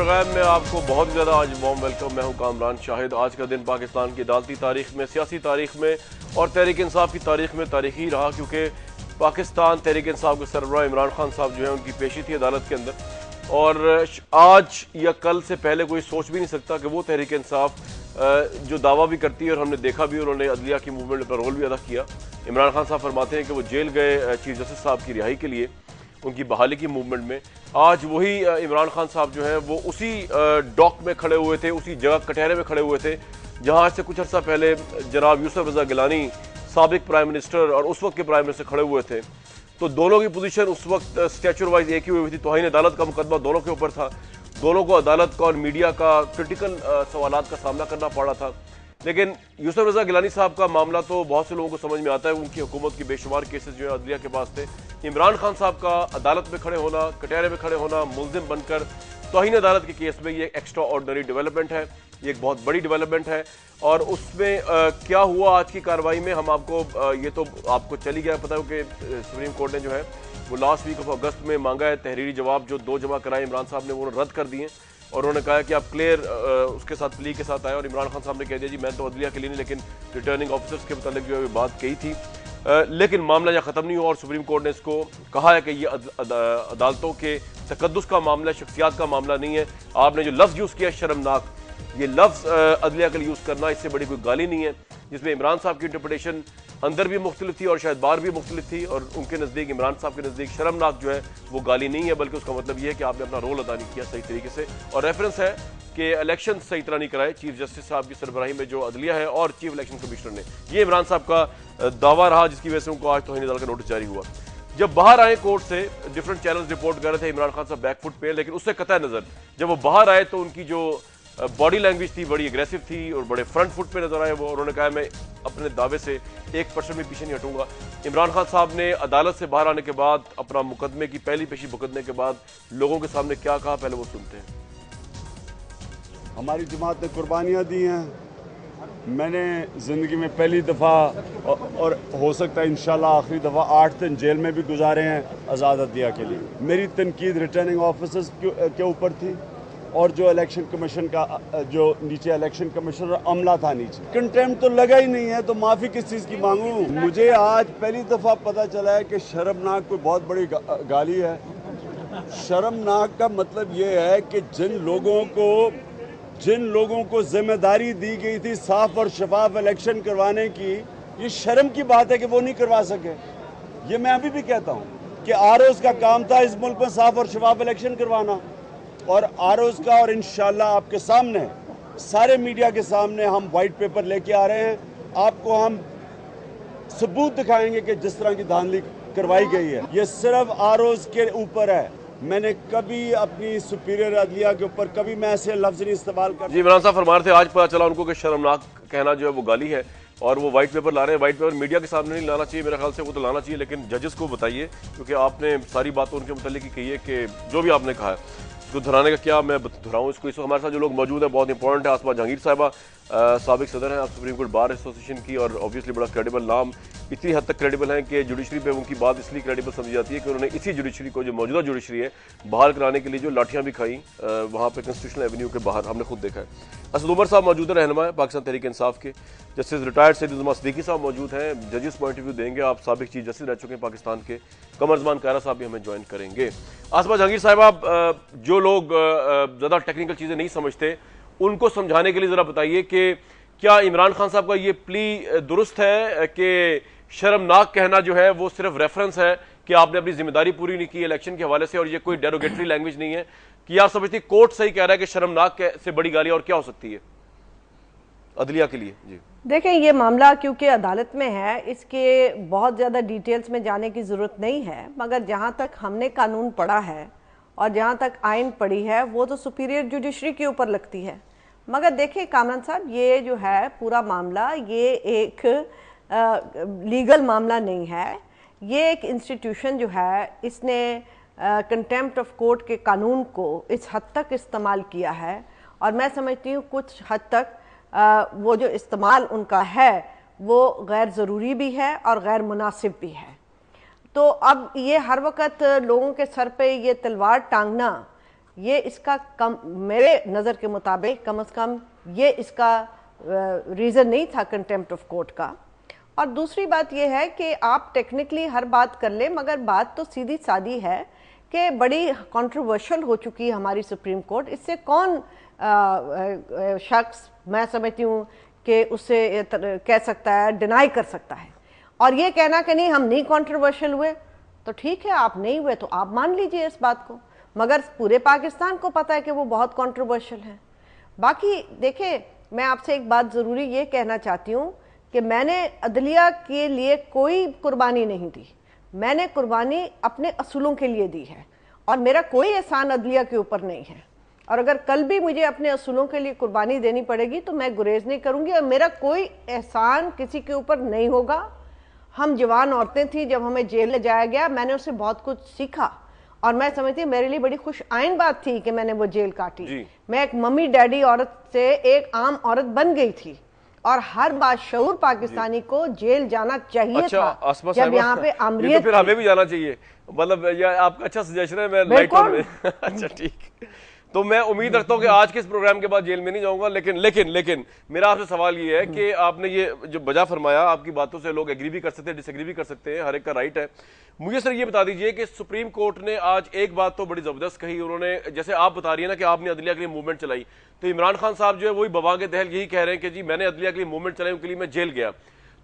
Programme में आपको बहुत ज़्यादा आज वार्म वेलकम। मैं हूं कामरान शाहिद। आज का दिन पाकिस्तान की अदालती तारीख में, सियासी तारीख में और तहरीक इंसाफ की तारीख में तारीखी रहा, क्योंकि पाकिस्तान तहरीक इंसाफ के सरबराह इमरान खान साहब जो है उनकी पेशी थी अदालत के अंदर। और आज या कल से पहले कोई सोच भी नहीं सकता कि वो तहरीक इंसाफ जो दावा भी करती है, और हमने देखा भी, उन्होंने अदलिया की मूवमेंट में अपना रोल भी अदा किया। इमरान खान साहब फरमाते हैं कि वो जेल गए चीफ जस्टिस साहब की रिहाई के लिए, उनकी बहाली की मूवमेंट में। आज वही इमरान खान साहब जो है वो उसी डॉक में खड़े हुए थे, उसी जगह कटहरे में खड़े हुए थे जहां आज से कुछ अर्सा पहले जनाब यूसुफ रजा गिलानी साबिक प्राइम मिनिस्टर और उस वक्त के प्राइम मिनिस्टर खड़े हुए थे। तो दोनों की पोजीशन उस वक्त स्टैचुर वाइज एक ही हुई थी। तौहीन अदालत का मुकदमा दोनों के ऊपर था, दोनों को अदालत का और मीडिया का क्रिटिकल सवालात का सामना करना पड़ा था। लेकिन यूसुफ रजा गिलानी साहब का मामला तो बहुत से लोगों को समझ में आता है, उनकी हुकूमत की बेशुमार केसेस जो है अदलिया के पास थे। इमरान खान साहब का अदालत में खड़े होना, कटहरे में खड़े होना, मुल्जिम बनकर तौहीन अदालत के केस में, ये एक्स्ट्रा ऑर्डिनरी डेवलपमेंट है, ये एक बहुत बड़ी डेवलपमेंट है। और उसमें क्या हुआ आज की कार्रवाई में, हम आपको ये तो आपको चली गया पता हो कि सुप्रीम कोर्ट ने जो है वो लास्ट वीक ऑफ अगस्त में मांगा है तहरीरी जवाब, जो 2 जमा कराए इमरान साहब ने, वो रद्द कर दिए। और उन्होंने कहा कि आप क्लियर उसके साथ प्ली के साथ आए। और इमरान खान साहब ने कह दिया जी मैं तो अदलिया के लिए नहीं, लेकिन रिटर्निंग ऑफिसर्स के मुतालिक जो है बात कही थी। लेकिन मामला यहाँ ख़त्म नहीं हुआ और सुप्रीम कोर्ट ने इसको कहा है कि ये अदालतों के तकद्दुस का मामला, शख्सियात का मामला नहीं है। आपने जो लफ्ज़ यूज़ किया शर्मनाक, ये लफ्ज़ अदलिया के लिए यूज़ करना इससे बड़ी कोई गाली नहीं है, जिसमें इमरान साहब की इंटरप्रिटेशन अंदर भी मुख्तलिफ थी और शायद बाहर भी मुख्तलिफ थी। और उनके नज़दीक, इमरान साहब के नज़दीक शर्मनाक जो है वो गाली नहीं है, बल्कि उसका मतलब ये है कि आपने अपना रोल अदा नहीं किया सही तरीके से। और रेफरेंस है कि इलेक्शन सही तरह नहीं कराए चीफ जस्टिस साहब की सरबराही में जो अदलिया है और चीफ इलेक्शन कमिश्नर ने। ये इमरान साहब का दावा रहा, जिसकी वजह से उनको आज तौहीन अदालत का नोटिस जारी हुआ। जब बाहर आए कोर्ट से, डिफरेंट चैनल्स रिपोर्ट कर रहे थे इमरान खान साहब बैकफुट पे, लेकिन उससे कतई नज़र जब वो बाहर आए तो उनकी जो बॉडी लैंग्वेज थी बड़ी एग्रेसिव थी और बड़े फ्रंट फुट पे नजर आए वो। उन्होंने कहा मैं अपने दावे से 1% भी पीछे नहीं हटूंगा। इमरान खान साहब ने अदालत से बाहर आने के बाद, अपना मुकदमे की पहली पेशी मुकदमे के बाद लोगों के सामने क्या कहा, पहले वो सुनते हैं। हमारी जमात ने कुर्बानियाँ दी हैं। मैंने ज़िंदगी में पहली दफ़ा और हो सकता है इंशाल्लाह आखिरी दफ़ा 8 दिन जेल में भी गुजारे हैं आज़ाद अदलिया के लिए। मेरी तनकीद रिटर्निंग ऑफिसर्स के ऊपर थी और जो इलेक्शन कमीशन का जो नीचे इलेक्शन कमीशन और अमला था नीचे, कंटेम्प्ट तो लगा ही नहीं है, तो माफ़ी किस चीज़ की मांगूं। मुझे आज पहली दफ़ा पता चला है कि शर्मनाक कोई बहुत बड़ी गाली है। शर्मनाक का मतलब ये है कि जिन लोगों को जिम्मेदारी दी गई थी साफ और शफाफ इलेक्शन करवाने की, ये शर्म की बात है कि वो नहीं करवा सके। ये मैं अभी भी कहता हूँ कि आरओज़ का काम था इस मुल्क में साफ और शफाफ इलेक्शन करवाना, और आरओज़ का, और इंशाल्लाह आपके सामने, सारे मीडिया के सामने हम वाइट पेपर लेके आ रहे हैं। आपको हम सबूत दिखाएंगे कि जिस तरह की धांधली करवाई गई है ये सिर्फ आरओज़ के ऊपर है। मैंने कभी अपनी सुपीरियर अदलिया के ऊपर कभी मैं ऐसे लफ्ज़ नहीं इस्तेमाल कर। जी, इमरान साहब फरमा रहे थे आज पता चला उनको कि शर्मनाक कहना जो है वो गाली है, और वो वाइट पेपर ला रहे हैं। वाइट पेपर मीडिया के सामने नहीं लाना चाहिए, मेरे ख्याल से वो तो लाना चाहिए, लेकिन जजेस को बताइए, क्योंकि आपने सारी बातें उनके मुतालिक ही कही है कि जो भी आपने कहा है इसको दोहराने का क्या मैं दोहराऊँ इसको। इस हमारे साथ जो लोग मौजूद हैं बहुत इंपॉर्टेंट है। आसमा जहांगीर साहिबा साबिक सदर हैं आप सुप्रीम कोर्ट बार एसोसिएशन की, और ऑब्वियसली बड़ा क्रेडिबल नाम, इतनी हद तक क्रेडिबल हैं कि जुडिशरी पे उनकी बात इसलिए क्रेडिबल समझी जाती है कि उन्होंने इसी जुडिशरी को, जो मौजूदा जुडिशरी है, बहाल कराने के लिए जो लाठियां भी खाई वहाँ पे कॉन्स्टिट्यूशनल एवेन्यू के बाहर, हमने खुद देखा है। असद उमर साहब मौजूद है, रहनुमा है पाकिस्तान तहरीक इंसाफ के। जस्टिस रिटायर्ड सैयद उज़्मा सिद्दीकी साहब मौजूद हैं, जजेस पॉइंट ऑफ व्यू देंगे। आप साबिक चीफ जस्टिस रह चुके हैं पाकिस्तान के। कमर ज़मान कायरा साहब भी हमें ज्वाइन करेंगे। आसमा जहांगीर साहब, जो लोग ज़्यादा टेक्निकल चीज़ें नहीं समझते उनको समझाने के लिए ज़रा बताइए कि क्या इमरान खान साहब का ये प्ली दुरुस्त है कि शर्मनाक कहना जो है वो सिर्फ रेफरेंस है कि आपने अपनी जिम्मेदारी पूरी नहीं की इलेक्शन के हवाले से, और ये कोई डेरोगेटरी लैंग्वेज नहीं है, कि आप समझती कोर्ट सही कह रहा है कि शर्मनाक से बड़ी गाली और क्या हो सकती है अदलिया के लिए? जी देखें, ये मामला क्योंकि अदालत में है, इसके बहुत ज़्यादा डिटेल्स में जाने की ज़रूरत नहीं है, मगर जहाँ तक हमने कानून पढ़ा है और जहाँ तक आइन पढ़ी है वो तो सुपीरियर जुडिशरी के ऊपर लगती है। मगर देखिए कामरान साहब, ये जो है पूरा मामला, ये एक लीगल मामला नहीं है, ये एक इंस्टीट्यूशन जो है इसने कंटेम्प्ट ऑफ कोर्ट के कानून को इस हद तक इस्तेमाल किया है, और मैं समझती हूँ कुछ हद तक वो जो इस्तेमाल उनका है वो गैर ज़रूरी भी है और गैर मुनासिब भी है। तो अब ये हर वक्त लोगों के सर पे ये तलवार टांगना ये इसका कम, मेरे नज़र के मुताबिक कम से कम ये इसका रीज़न नहीं था कंटेम्प्ट ऑफ कोर्ट का। और दूसरी बात ये है कि आप टेक्निकली हर बात कर ले, मगर बात तो सीधी सादी है कि बड़ी कंट्रोवर्शियल हो चुकी है हमारी सुप्रीम कोर्ट। इससे कौन शख्स, मैं समझती हूँ कि उससे कह सकता है, डिनाई कर सकता है। और ये कहना कि नहीं हम नहीं कंट्रोवर्शियल हुए, तो ठीक है, आप नहीं हुए तो आप मान लीजिए इस बात को, मगर पूरे पाकिस्तान को पता है कि वो बहुत कंट्रोवर्शियल है। बाकी देखिए, मैं आपसे एक बात ज़रूरी ये कहना चाहती हूँ कि मैंने अदलिया के लिए कोई कुर्बानी नहीं दी, मैंने कुर्बानी अपने असूलों के लिए दी है, और मेरा कोई एहसान अदलिया के ऊपर नहीं है। और अगर कल भी मुझे अपने असूलों के लिए कुर्बानी देनी पड़ेगी तो मैं गुरेज नहीं करूँगी, और मेरा कोई एहसान किसी के ऊपर नहीं होगा। हम जवान औरतें थी, जब हमें जेल ले जाया गया मैंने उससे बहुत कुछ सीखा, और मैं समझती हूँ मेरे लिए बड़ी खुश आइन बात थी कि मैंने वो जेल काटी। मैं एक मम्मी डैडी औरत से एक आम औरत बन गई थी, और हर बाशऊर पाकिस्तानी को जेल जाना चाहिए। अच्छा, था जब यहाँ पे तो फिर हमें भी जाना चाहिए, मतलब यह आपका अच्छा सजेशन है। मैं लाइट में अच्छा ठीक। तो मैं उम्मीद रखता हूँ कि आज के इस प्रोग्राम के बाद जेल में नहीं जाऊंगा, लेकिन मेरा आपसे सवाल ये है कि आपने ये जो वजह फरमाया, आपकी बातों से लोग एग्री भी कर सकते हैं, डिसएग्री भी कर सकते हैं, हर एक का राइट है। मुझे सर ये बता दीजिए कि सुप्रीम कोर्ट ने आज एक बात तो बड़ी जबरदस्त कही। उन्होंने, जैसे आप बता रही है ना कि आपने अदलिया के लिए मूवमेंट चलाई, तो इमरान खान साहब जो है वही बवा के दहल यही कह रहे हैं कि जी मैंने अदलिया के लिए मूवमेंट चलाई, उनके लिए मैं जेल गया।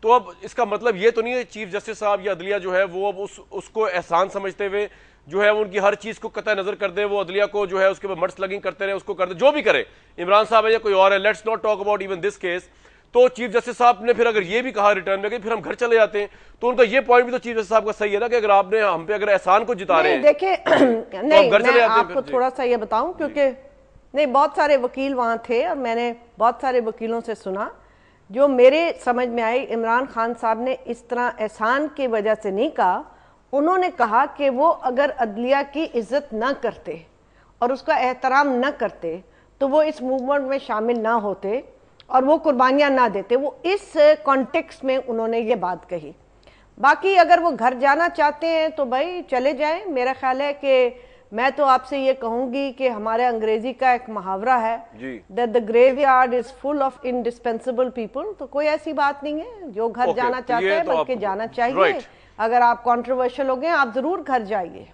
तो अब इसका मतलब ये तो नहीं है चीफ जस्टिस साहब या अदलिया जो है वो अब उसको एहसान समझते हुए जो है उनकी हर चीज को कतई नजर कर दे, वो अदलिया को जो है उसके ऊपर मर्ड स्लगिंग करते रहे, उसको कर दे, जो भी करे इमरान साहब है या कोई और है, let's not talk about even this case. तो चीफ जस्टिस साहब ने फिर अगर ये भी कहा रिटर्न में कि फिर हम घर चले जाते हैं, तो उनका ये पॉइंट भी तो चीफ जस्टिस साहब का सही है ना कि अगर आपने हम पे अगर एहसान को जिता रहे हैं, देखिए नहीं, घर चले जाते हैं। आपको थोड़ा सा ये बताऊं, क्योंकि नहीं, बहुत सारे वकील वहां थे और मैंने बहुत सारे वकीलों से सुना, जो मेरे समझ में आई, इमरान खान साहब ने इस तरह एहसान की वजह से नहीं कहा। उन्होंने कहा कि वो अगर अदलिया की इज्जत न करते और उसका एहतराम न करते तो वो इस मूवमेंट में शामिल ना होते और वो कुर्बानियां ना देते। वो इस कॉन्टेक्स्ट में उन्होंने ये बात कही। बाकी अगर वो घर जाना चाहते हैं तो भाई चले जाएं। मेरा ख्याल है कि मैं तो आपसे ये कहूंगी कि हमारे अंग्रेजी का एक मुहावरा है that the graveyard is full of indispensable people. तो कोई ऐसी बात नहीं है, जो घर जाना चाहते हैं बल्कि जाना चाहिए। अगर आप कंट्रोवर्शियल हो गए आप जरूर घर जाइए।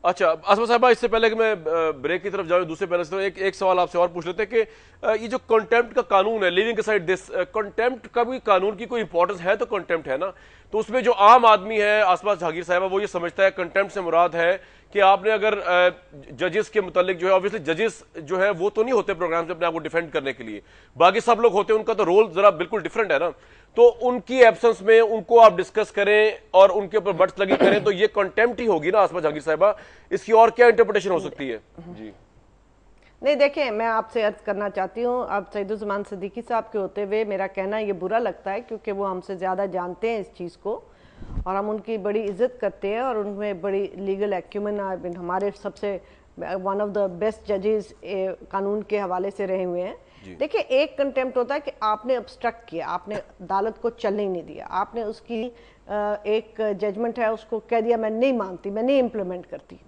अच्छा आसमा साहबा, इससे पहले कि मैं ब्रेक की तरफ जाऊं, दूसरे पैनल से एक सवाल आपसे और पूछ लेते हैं कि ये जो कंटेम्प्ट का कानून है, लिविंग असाइड दिस, कंटेम्प्ट का भी कानून की कोई इंपॉर्टेंस है? तो कंटेम्प्ट है ना, तो उसमें जो आम आदमी है, आसमा जहांगीर साहबा, वो ये समझता है कंटेम्प्ट से मुराद है कि आपने अगर जजेस के मुतालिक जो है, ऑब्वियसली जजेस जो है वो तो नहीं होते प्रोग्राम से अपने आप को डिफेंड करने के लिए, बाकी सब लोग होते हैं, उनका तो रोल जरा बिल्कुल डिफरेंट है ना। तो उनकी एब्सेंस में उनको आप डिस्कस करें और उनके ऊपर बट्स लगी करें, तो ये कंटेम्प्ट ही होगी ना आसमा जहांगीर साहबा? इसकी और क्या इंटरप्रिटेशन हो सकती है? जी नहीं, देखिए मैं आपसे अर्ज करना चाहती हूँ, अब सईदुज़्ज़मान सिद्दीकी साहब के होते हुए मेरा कहना ये बुरा लगता है, क्योंकि वो हमसे ज़्यादा जानते हैं इस चीज़ को और हम उनकी बड़ी इज्जत करते हैं और उनमें बड़ी लीगल एक्यूमेन, हमारे सबसे वन ऑफ द बेस्ट जजेस कानून के हवाले से रहे हुए हैं। देखिए, एक कंटेम्प्ट होता है कि आपने ऑब्स्ट्रक्ट किया, आपने अदालत को चलने ही नहीं दिया, आपने उसकी एक जजमेंट है उसको कह दिया मैं नहीं मानती, मैं नहीं इम्प्लीमेंट करती।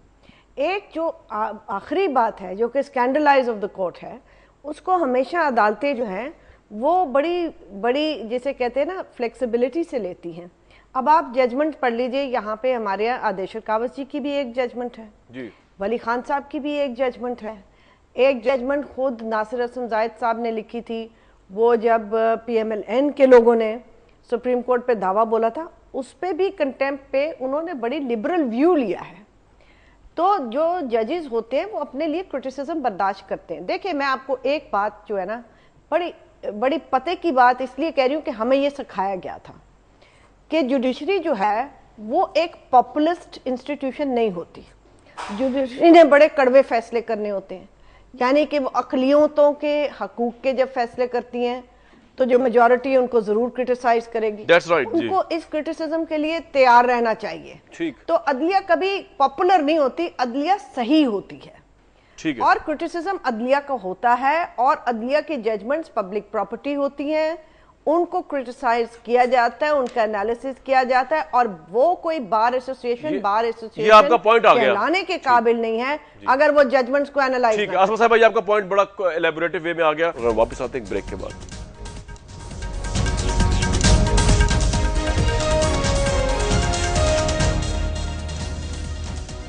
एक जो आखिरी बात है जो कि स्कैंडलाइज ऑफ द कोर्ट है, उसको हमेशा अदालतें जो हैं वो बड़ी बड़ी जिसे कहते हैं ना फ्लेक्सिबिलिटी से लेती हैं। अब आप जजमेंट पढ़ लीजिए, यहाँ पे हमारे यहाँ आदेश कावस जी की भी एक जजमेंट है जी, वली खान साहब की भी एक जजमेंट है, एक जजमेंट खुद नासिर हसन जायद साहब ने लिखी थी, वो जब PMLN के लोगों ने सुप्रीम कोर्ट पे दावा बोला था, उस पे भी कंटेम्प्ट पे उन्होंने बड़ी लिबरल व्यू लिया है। तो जो जजेस होते हैं वो अपने लिए क्रिटिसिज्म बर्दाश्त करते हैं। देखिए, मैं आपको एक बात जो है ना बड़ी बड़ी पते की बात इसलिए कह रही हूँ कि हमें ये सिखाया गया था कि जुडिशरी जो है वो एक पॉपुलिस्ट इंस्टीट्यूशन नहीं होती। जुडिशरी ने बड़े कड़वे फैसले करने होते हैं, यानी कि वो अक़लियतों के हकूक़ के जब फैसले करती हैं तो जो मेजॉरिटी है उनको जरूर क्रिटिसाइज करेगी। उनको इस क्रिटिसिज्म के लिए तैयार रहना चाहिए। ठीक। तो अदलिया कभी पॉपुलर नहीं होती, अदलिया सही होती है। ठीक है। और क्रिटिसिज्म अदलिया का होता है और अदलिया की जजमेंट्स पब्लिक प्रॉपर्टी होती हैं उनको क्रिटिसाइज किया जाता है, उनका एनालिसिस किया जाता है, और वो कोई बार एसोसिएशन ये आपका पॉइंट आ गया, कहलाने के काबिल नहीं है अगर वो जजमेंट्स को एनालाइज। ठीक है आसमा साहब, भाई आपका पॉइंट बड़ा एलेबोरेटिव वे में आ गया। वापस आते हैं एक ब्रेक के बाद।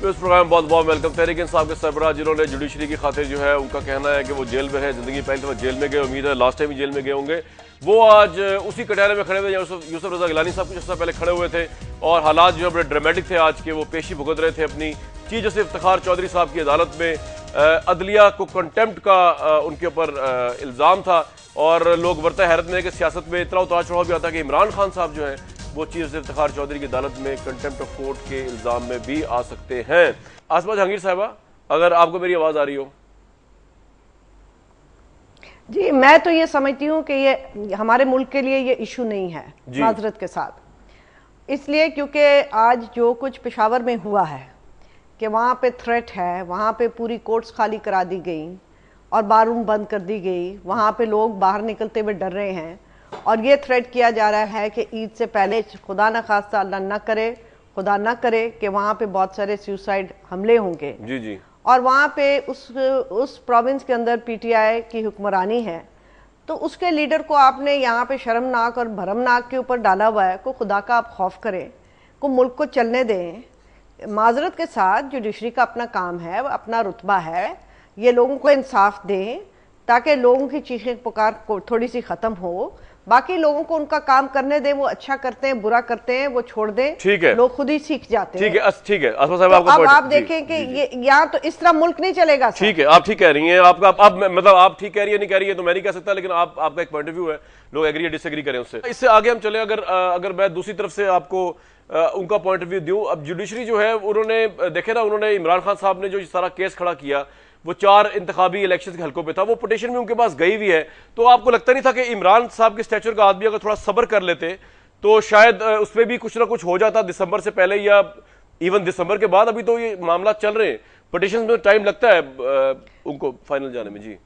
इस प्रोग्राम बहुत बहुत वेलकम। तहरीक इंसाफ के सरबराह जिन्होंने जुडिशरी की खातिर जो है, उनका कहना है कि वो जेल में है, जिंदगी पहली दफा जेल में गए, उम्मीद है लास्ट टाइम भी जेल में गए होंगे, वो आज उसी कटहरे में खड़े हुए यूसुफ रजा गिलानी साहब कुछ पहले खड़े हुए थे और हालात जो है बड़े ड्रामेटिक थे आज के। वो पेशी भुगत रहे थे अपनी चीफ जस्टिस इफ्तिखार चौधरी साहब की अदालत में। अदलिया को कंटेम्प्ट का उनके ऊपर इल्ज़ाम था और लोग बरता हैरत में कि सियासत में इतना उतार चढ़ाव भी आता कि इमरान खान साहब जो है वो चीफ जस्टिस इफ्तिखार चौधरी की अदालत में कंटेम्प्ट ऑफ कोर्ट के इल्ज़ाम में भी आ सकते हैं। आसमा जहांगीर साहबा, अगर आपको मेरी आवाज़ आ रही हो। जी, मैं तो ये समझती हूँ कि ये हमारे मुल्क के लिए ये इशू नहीं है, माजरत के साथ, इसलिए क्योंकि आज जो कुछ पेशावर में हुआ है कि वहाँ पे थ्रेट है, वहाँ पे पूरी कोर्ट्स खाली करा दी गई और बारूम बंद कर दी गई, वहाँ पे लोग बाहर निकलते हुए डर रहे हैं और ये थ्रेट किया जा रहा है कि ईद से पहले खुदा न खास्ता अल्लाह न करे, खुदा न करे कि वहाँ पे बहुत सारे सुसाइड हमले होंगे। जी जी। और वहाँ पे उस प्रोविंस के अंदर पीटीआई की हुक्मरानी है, तो उसके लीडर को आपने यहाँ पे शर्मनाक और भरमनाक के ऊपर डाला हुआ है। को खुदा का आप खौफ करें, को मुल्क को चलने दें। माजरत के साथ जुडिशरी का अपना काम है, अपना रुतबा है, ये लोगों को इंसाफ दें ताकि लोगों की चीखें पुकार को थोड़ी सी ख़त्म हो। बाकी लोगों को उनका काम करने दें, वो अच्छा करते हैं बुरा करते हैं वो छोड़ दें, ठीक है, लोग खुद ही सीख जाते हैं। ठीक है, ठीक है आसमा साहब, तो अब आप देखें कि ये यहाँ तो इस तरह मुल्क नहीं चलेगा। ठीक है, आप ठीक कह रही हैं, आपका आप मतलब आप ठीक कह रही है नहीं कह रही है तो मैं नहीं कह सकता, लेकिन आपका एक पॉइंट ऑफ व्यू है, लोग एग्री या डिसएग्री करें उससे। इससे आगे हम चले, अगर मैं दूसरी तरफ से आपको उनका पॉइंट ऑफ व्यू दूं। अब जुडिशरी जो है उन्होंने देखे ना, उन्होंने इमरान खान साहब ने जो सारा केस खड़ा किया वो 4 इंतखाबी इलेक्शन के हलकों पे था, वो पिटीशन में उनके पास गई हुई है। तो आपको लगता नहीं था कि इमरान साहब के स्टेचर का आदमी अगर थोड़ा सब्र कर लेते तो शायद उस पर भी कुछ ना कुछ हो जाता दिसंबर से पहले या इवन दिसंबर के बाद? अभी तो ये मामला चल रहे हैं, पिटीशन में टाइम लगता है उनको फाइनल जाने में। जी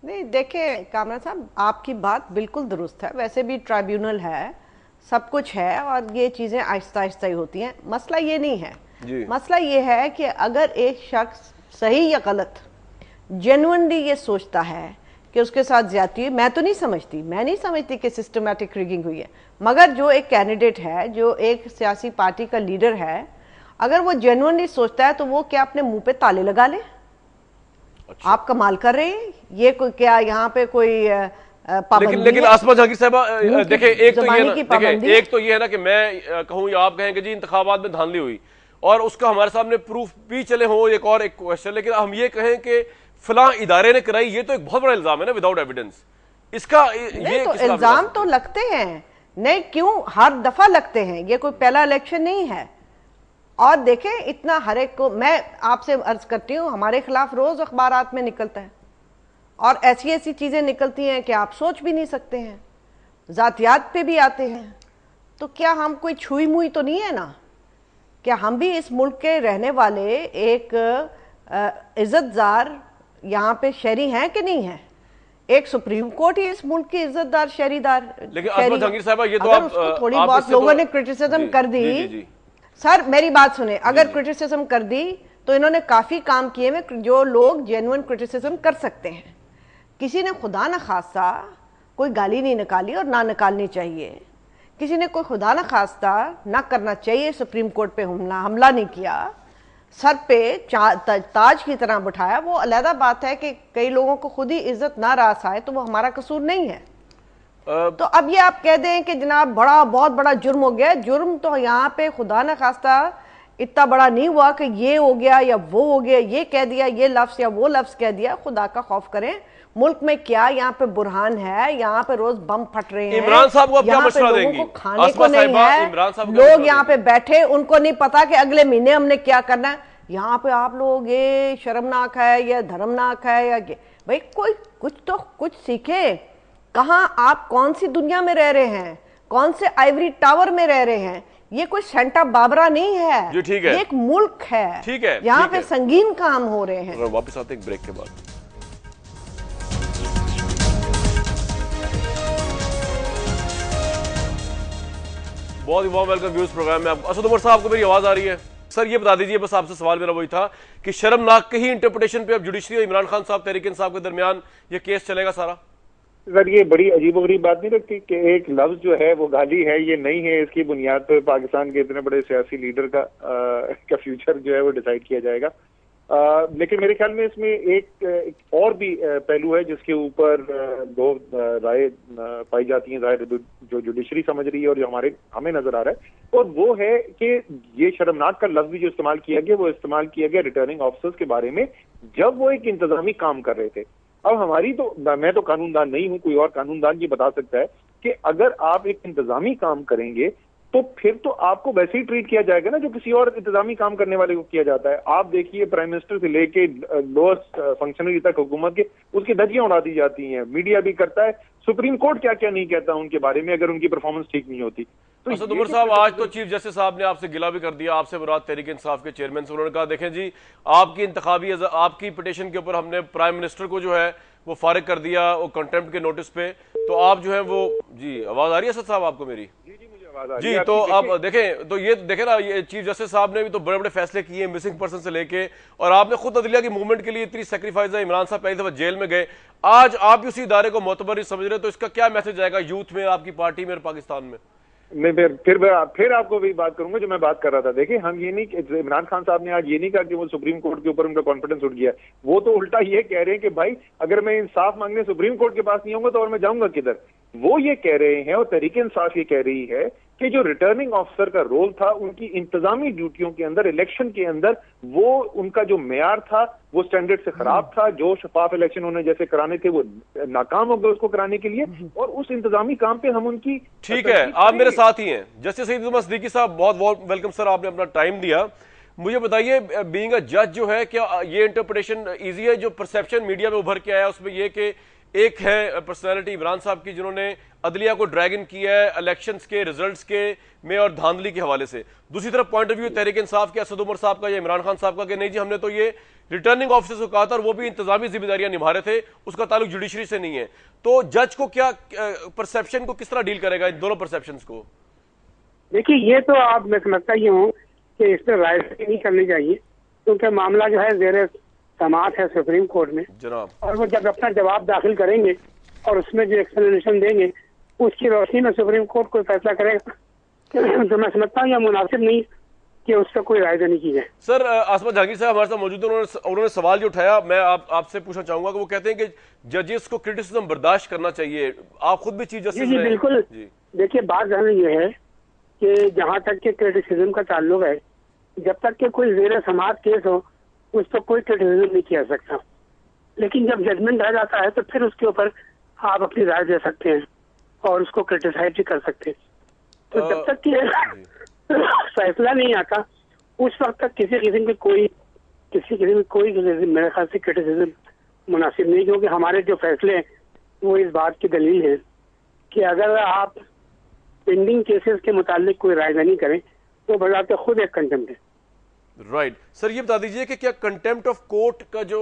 नहीं, देखे कामरान साहब, आपकी बात बिल्कुल दुरुस्त है। वैसे भी ट्राइब्यूनल है, सब कुछ है और ये चीज़ें आहिस्ता आहिस्ता ही होती हैं। मसला ये नहीं है, मसला ये है कि अगर एक शख्स सही या गलत जेन्युइनली ये सोचता है कि उसके साथ ज्यादती हुई, मैं नहीं समझती कि सिस्टमैटिक रिगिंग हुई है, मगर जो एक कैंडिडेट है, जो एक सियासी पार्टी का लीडर है, अगर वो जेन्युइनली सोचता है तो वो क्या अपने मुंह पे ताले लगा ले? अच्छा। आप कमाल कर रहे हैं, ये कोई क्या यहाँ पे कोई लेकिन आसमा जहांगीर साहबा देखें, एक तो ये है ना कि मैं कहूँ या आप कहें कि जी इंतखाबात में धांधली हुई और उसका हमारे सामने प्रूफ भी चले हो, एक और एक क्वेश्चन, लेकिन हम ये कहें कि फलां इदारे ने कराई, ये तो एक बहुत बड़ा इल्जाम है ना विदाउट एविडेंस। इसका ये तो इल्जाम तो लगते हैं, नहीं क्यों, हर दफा लगते हैं, ये कोई पहला इलेक्शन नहीं है। और देखें इतना हर एक को, मैं आपसे अर्ज करती हूँ, हमारे खिलाफ रोज अखबारात में निकलता है और ऐसी ऐसी चीजें निकलती हैं कि आप सोच भी नहीं सकते हैं, जातियात पे भी आते हैं। तो क्या हम कोई छुई मुई तो नहीं है ना? क्या हम भी इस मुल्क के रहने वाले एक इज्जतदार यहाँ पे शहरी हैं कि नहीं है? एक सुप्रीम कोर्ट ही इस मुल्क की इज्जतदार शहरीदार। लेकिन आसमा जहांगीर साहबा, ये तो अगर उसको थोड़ी बहुत लोगों ने क्रिटिसिज्म कर दी, सर मेरी बात सुने, अगर क्रिटिसिज्म कर दी तो इन्होंने काफी काम किए हैं जो लोग जेन्युइन क्रिटिसिज्म कर सकते हैं। किसी ने खुदा न खास्ता कोई गाली नहीं निकाली और ना निकालनी चाहिए, किसी ने कोई खुदा न खास्ता ना करना चाहिए, सुप्रीम कोर्ट पे हमला नहीं किया, सर पे ताज की तरह बिठाया, वो अलग बात है कि कई लोगों को खुद ही इज्जत ना रास आए तो वो हमारा कसूर नहीं है। तो अब ये आप कह दें कि जनाब बहुत बड़ा जुर्म हो गया, जुर्म तो यहाँ पे खुदा न खास्ता इतना बड़ा नहीं हुआ कि ये हो गया या वो हो गया, ये कह दिया, ये लफ्ज या वो लफ्ज कह दिया। खुदा का खौफ करें, मुल्क में क्या यहाँ पे बुरहान है, यहाँ पे रोज बम फट रहे हैं, इमरान साहब को क्या मशवरा देंगी? लोगों को खाने को नहीं है, लोग यहाँ पे बैठे, उनको नहीं पता कि अगले महीने हमने क्या करना है। यहाँ पे आप लोग ये शर्मनाक है या धर्मनाक है या भाई कोई कुछ सीखे। कहाँ आप कौन सी दुनिया में रह रहे हैं, कौन से आइवरी टावर में रह रहे हैं? ये कोई सेंटा बाबरा नहीं है, जी ठीक है, ये एक मुल्क है, ठीक है, यहाँ पे संगीन काम हो रहे हैं। वापस आते एक ब्रेक के बाद। बहुत ही वार्म वेलकम व्यूज प्रोग्राम में आपको। असद उमर साहब, आपको मेरी आवाज आ रही है? सर ये बता दीजिए, बस आपसे सवाल मेरा वही था कि शर्मनाक ही इंटरप्रिटेशन पे अब जुडिशरी और इमरान खान साहब, तहरीक इंसाफ के दरमियान ये केस चलेगा सारा? सर ये बड़ी अजीबोगरीब बात नहीं लगती कि एक लफ्ज जो है वो गाली है, ये नहीं है, इसकी बुनियाद पर पाकिस्तान के इतने बड़े सियासी लीडर का फ्यूचर जो है वो डिसाइड किया जाएगा। लेकिन मेरे ख्याल में इसमें एक और भी पहलू है जिसके ऊपर दो राय पाई जाती हैं, जाहिर जो जुडिशरी समझ रही है और जो हमें नजर आ रहा है, और वो है कि ये शर्मनाक का लफ्ज भी जो इस्तेमाल किया गया वो इस्तेमाल किया गया रिटर्निंग ऑफिसर्स के बारे में जब वो एक इंतजामी काम कर रहे थे। अब मैं तो कानूनदान नहीं हूं, कोई और कानूनदान ये बता सकता है कि अगर आप एक इंतजामी काम करेंगे तो फिर तो आपको वैसे ही ट्रीट किया जाएगा ना जो किसी और इंतजामी काम करने वाले को किया जाता है। आप देखिए प्राइम मिनिस्टर से लेके लोएस्ट फंक्शनरी तक हुकूमत के उसकी धज्जियां उड़ा दी जाती हैं, मीडिया भी करता है, सुप्रीम कोर्ट क्या क्या नहीं कहता उनके बारे में अगर उनकी परफॉर्मेंस ठीक नहीं होती। तो असद उमर साहब, आज तो चीफ जस्टिस साहब ने आपसे गिला भी कर दिया, आपसे मुराद तहरीक इंसाफ के चेयरमैन से। उन्होंने कहा देखें जी, आपकी पिटीशन के ऊपर हमने प्राइम मिनिस्टर को जो है वो फारिग कर दिया, वो कंटेम्प्ट के नोटिस पे, तो आप जो है वो जी आवाज आ रही है असद साहब आपको मेरी? जी, तो अब देखें, तो ये देखें ना, ये चीफ जस्टिस साहब ने भी तो बड़े बड़े फैसले किए मिसिंग पर्सन से लेके, और आपने खुद अदलिया की मूवमेंट के लिए इतनी सेक्रीफाइस है। इमरान साहब पहली दफा जेल में गए, आज आप उसी इदारे को मोतबर नहीं समझ रहे, तो इसका क्या मैसेज आएगा यूथ में, आपकी पार्टी में और पाकिस्तान में? मैं फिर आपको वही बात करूंगा जो मैं बात कर रहा था। देखिए, हम ये नहीं, इमरान खान साहब ने आज ये नहीं कहा कि वो सुप्रीम कोर्ट के ऊपर उनका कॉन्फिडेंस उठ गया, वो तो उल्टा ये कह रहे हैं कि भाई अगर मैं इंसाफ मांगने सुप्रीम कोर्ट के पास नहीं होऊंगा तो और मैं जाऊंगा किधर। वो ये कह रहे हैं और तहरीक इंसाफ ये कह रही है कि जो रिटर्निंग ऑफिसर का रोल था उनकी इंतजामी ड्यूटियों के अंदर, इलेक्शन के अंदर, वो उनका जो मेयार था वो स्टैंडर्ड से खराब था। जो शफाफ इलेक्शन उन्हें जैसे कराने थे वो नाकाम हो गए उसको कराने के लिए, और उस इंतजामी काम पे हम उनकी ठीक है, आप मेरे साथ ही हैं। जस्टिस सईद उमर सिद्दीकी साहब, बहुत बहुत वेलकम सर, आपने अपना टाइम दिया। मुझे बताइए, बीइंग अ जज जो है, क्या ये इंटरप्रिटेशन इजी है? जो परसेप्शन मीडिया में उभर के आया उसमें ये कि एक है पर्सनालिटी इमरान साहब की जिन्होंने अदलिया को ड्रैग इन किया है इलेक्शंस के रिजल्ट्स के में और धांधली के हवाले से। दूसरी तरफ point of view Tehreek Insaf के असद उमर साहब का या इमरान खान साहब का कि नहीं जी, हमने तो ये रिटर्निंग ऑफिसर्स को कहा था और वो भी इंतजामी जिम्मेदारियां निभा रहे थे, उसका ताल्लुक जुडिशरी से नहीं है। तो जज को क्या परसेप्शन को किस तरह डील करेगा, इन दोनों परसेप्शन को? देखिए, ये तो आप, मैं समझता ही हूँ कि इस पर राय नहीं करनी चाहिए, क्योंकि मामला जो है ज़ेरे समाअत है सुप्रीम कोर्ट में जनाब, और वो जब अपना जवाब दाखिल करेंगे और उसमें जो एक्सप्लेनेशन देंगे उसकी रोशनी में सुप्रीम कोर्ट कोई फैसला करेगा। तो मैं समझता हूँ यह मुनासिब नहीं कि उस पर कोई राय देनी की जाए। सर, आसमा जहांगीर साहब हमारे साथ मौजूद है, उन्होंने सवाल जो उठाया, मैं आपसे पूछना चाहूंगा कि वो कहते हैं कि जजेस को क्रिटिसिज्म बर्दाश्त करना चाहिए। आप खुद भी चीफ जस्टिस जी बिल्कुल। देखिए, बात ये है कि जहाँ तक के क्रिटिसिज्म का ताल्लुक है, जब तक के कोई ज़ेरे समाअत केस हो उस पर कोई क्रिटिसिज्म नहीं किया सकता, लेकिन जब जजमेंट आ जाता है तो फिर उसके ऊपर आप अपनी राय दे सकते हैं और उसको क्रिटिसाइज भी कर सकते हैं। तो जब तक कि फैसला नहीं आता उस वक्त तक किसी किस्म की कोई मेरे ख्याल से क्रिटिसिज्म मुनासिब नहीं, क्योंकि हमारे जो फैसले हैं वो इस बात की दलील है कि अगर आप पेंडिंग केसेस के मुतालिक कोई राय नहीं करें तो बजाते खुद एक कंटेम्प्ट है। राइट सर, ये बता दीजिए कि क्या कंटेम्प्ट ऑफ कोर्ट का जो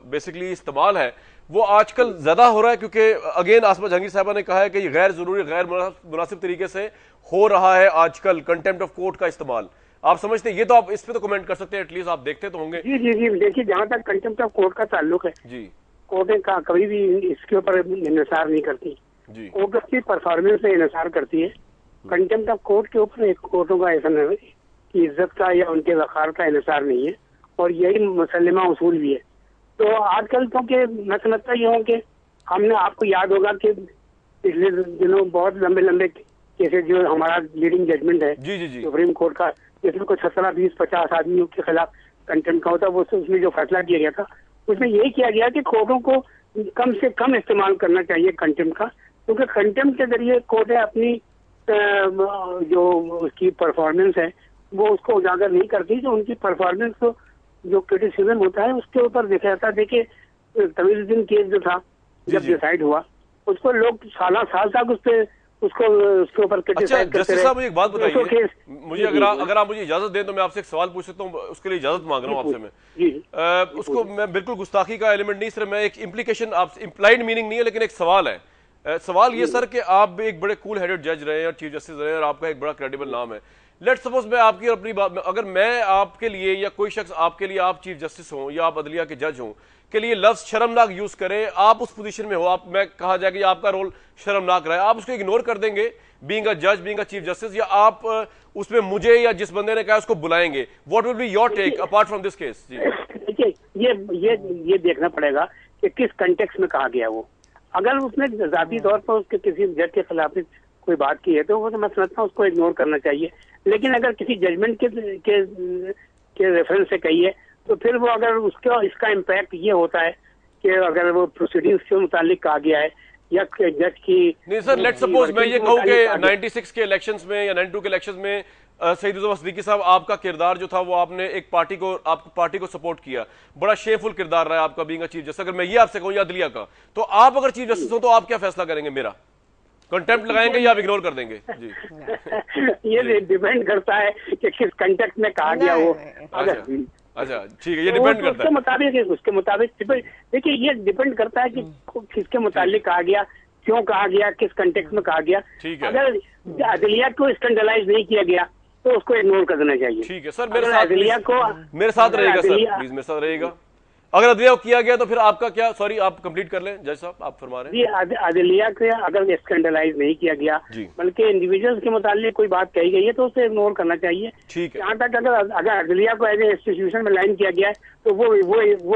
बेसिकली इस्तेमाल है वो आजकल ज्यादा हो रहा है? क्योंकि अगेन आसमा जहांगीर साहबा ने कहा है कि ये गैर जरूरी, गैर मुनासिब तरीके से हो रहा है आजकल कंटेम्प्ट ऑफ कोर्ट का इस्तेमाल। आप समझते हैं ये? तो आप इस पे तो कमेंट कर सकते हैं, एटलीस्ट आप देखते तो होंगे। जी जी जी, देखिए, जहाँ तक कंटेम्प्ट ऑफ कोर्ट का ताल्लुक है जी, कोर्टें कभी भी इसके ऊपर इंसार नहीं करती जी, कोर्ट अपनी परफॉर्मेंस से इंसार करती है। कंटेम्प्ट ऑफ कोर्ट के ऊपर एक कोर्टों का ऐसा नहीं कि इज्जत का या उनके वक़ार का इंसार नहीं है, और यही मुसल्लिमा उसूल भी है। तो आजकल तो कि मैं समझता ही हूँ कि हमने, आपको याद होगा कि पिछले दिनों बहुत लंबे लंबे केसेस जो हमारा लीडिंग जजमेंट है जी जी जी सुप्रीम कोर्ट का, जिसमें कुछ 17, 20, 50 आदमियों के खिलाफ कंटेम्प्ट का होता, वो उसमें जो फैसला किया गया था उसमें यही किया गया कि कोर्टों को कम से कम इस्तेमाल करना चाहिए कंटेम्प्ट का, क्योंकि कंटेम्प्ट के जरिए कोर्टें अपनी जो उसकी परफॉर्मेंस है वो उसको उजागर नहीं करती। जो उनकी परफॉर्मेंस को जो क्रिटिसिज्म होता है उसके ऊपर देखा जाता है। देखिए, तमीजुद्दीन केस जो था जब डिसाइड हुआ उसको लोग साल तक उसके ऊपर क्रिटिसाइज करते रहे। मुझे एक बात बताइए, मुझे अगर आप मुझे इजाजत दें तो मैं आपसे एक सवाल पूछ सकता हूँ, उसके लिए इजाजत मांग रहा हूँ आपसे मैं। उसको मैं बिल्कुल गुस्ताखी का एलिमेंट नहीं, सिर्फ मैं एक इम्प्लीकेशन, आप इम्प्लाइड मीनिंग नहीं है लेकिन एक सवाल है। सवाल ये सर कि आप भी एक बड़े कूल हेडेड जज रहे हैं और चीफ जस्टिस रहे हैं और आपका एक बड़ा क्रेडिबल नाम है। लेट्स सपोज मैं आपकी अपनी बात में, अगर मैं आपके लिए या कोई शख्स आपके लिए, आप चीफ जस्टिस हो या आप अदलिया के जज हो, के लिए लफ्ज शर्मनाक यूज करें, आप उस पोजीशन में हो, आप मैं कहा जाए कि आपका रोल शर्मनाक रहा है, आप उसको इग्नोर कर देंगे बीइंग अ जज, बीइंग अ चीफ जस्टिस, या आप उसमें मुझे या जिस बंदे ने कहा उसको बुलाएंगे? What will be your take apart from this case? जी देखिए, ये देखना पड़ेगा कि किस कंटेक्स्ट में कहा गया। वो अगर उसने जाती तौर पर उसके किसी जज के खिलाफ कोई बात की है तो वो तो मैं समझता हूँ उसको इग्नोर करना चाहिए। लेकिन अगर किसी जजमेंट के रेफरेंस से कही है तो फिर वो अगर उसका इसका इम्पैक्ट ये होता है कि अगर वो प्रोसीडिंग्स के मुतालिक कहा गया है या जज की नहीं सर, लेट्स सपोज मैं ये कहूँ कि 96 के इलेक्शंस में या 92 के इलेक्शंस में सईदुज़्ज़मा सिद्दीकी साहब, आपका किरदार जो था वो आपने एक पार्टी को सपोर्ट किया, बड़ा शेमफुल किरदार रहा है आपका बीइंग अ चीफ जस्टिस। अगर मैं ये आपसे कहूँ या अदलिया का, तो आप अगर चीफ जस्टिस हो तो आप क्या फैसला करेंगे? मेरा कंटेम्प्ट लगाएंगे या आप इग्नोर कर देंगे? जी ये डिपेंड करता है कि किस कंटेक्स्ट में कहा गया वो। अच्छा ठीक है, ये डिपेंड करता है उसके मुताबिक देखिए, ये डिपेंड करता है कि किसके मुतालिक कहा गया, क्यों कहा गया, किस कंटेक्स्ट में कहा गया। ठीक है, अगर अदलिया को स्टैंडर्डाइज नहीं किया गया तो उसको इग्नोर कर देना चाहिए। ठीक है सर, मेरे साथ रहेगा सर, प्लीज मेरे साथ रहेगा। अगर अदलिया को किया गया तो फिर आपका क्या? सॉरी, आप कंप्लीट कर लें जज साहब, आप फरमा रहे हैं। जी, अदलिया को अगर स्कैंडलाइज नहीं किया गया बल्कि इंडिविजुअल्स के मुतालिक कोई बात कही गई है तो उसे इग्नोर करना चाहिए। ठीक है, यहाँ तक अगर अदलिया को एज ए इंस्टीट्यूशन में लाइन किया गया है तो वो